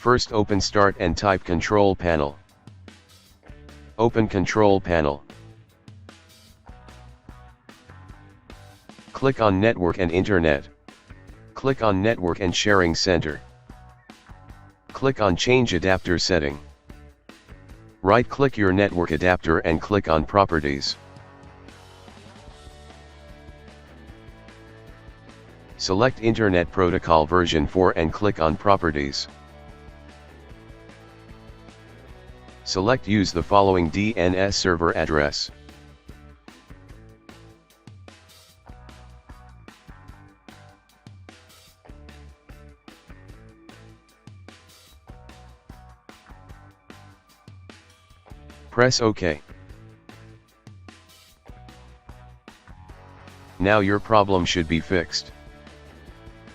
First open Start and type Control Panel. Open Control Panel. Click on Network and Internet. Click on Network and Sharing Center. Click on Change Adapter Setting. Right-click your network adapter and click on Properties. Select Internet Protocol version 4 and click on Properties. Select Use the following DNS server address. Press OK. Now your problem should be fixed.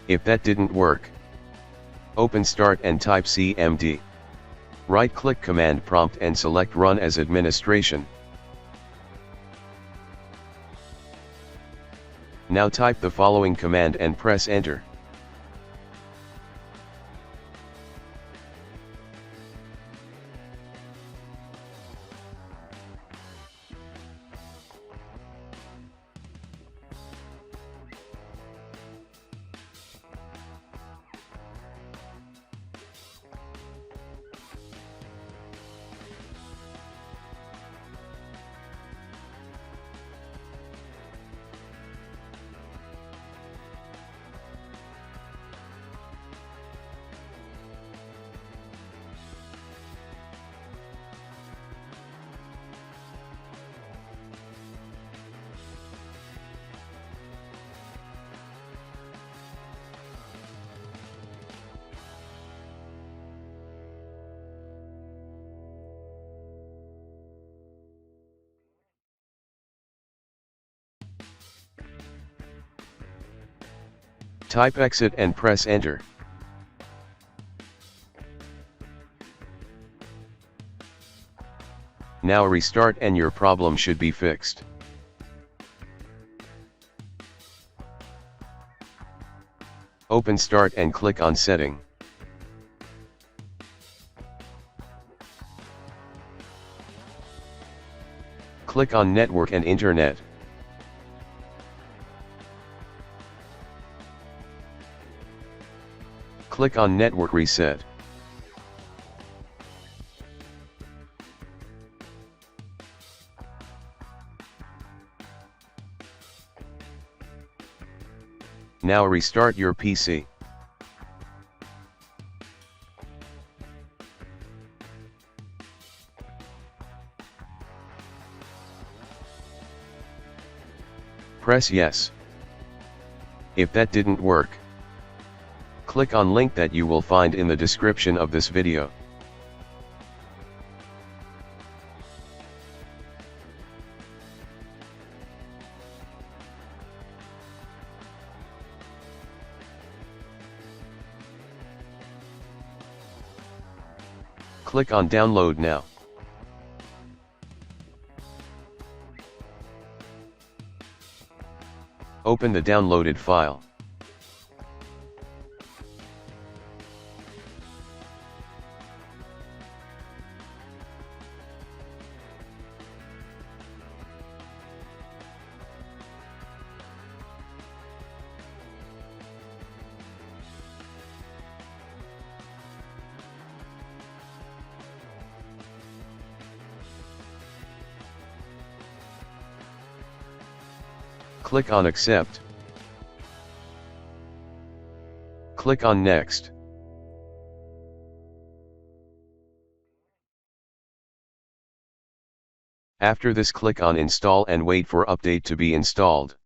If that didn't work, open Start and type CMD. Right-click Command Prompt and select Run as Administration. Now type the following command and press Enter. Type Exit and press Enter. Now restart and your problem should be fixed. Open Start and click on Setting. Click on Network and Internet. Click on Network Reset. Now restart your PC. Press Yes. If that didn't work, click on link that you will find in the description of this video. Click on Download now. Open the downloaded file. Click on Accept. Click on Next. After this, click on Install and wait for update to be installed.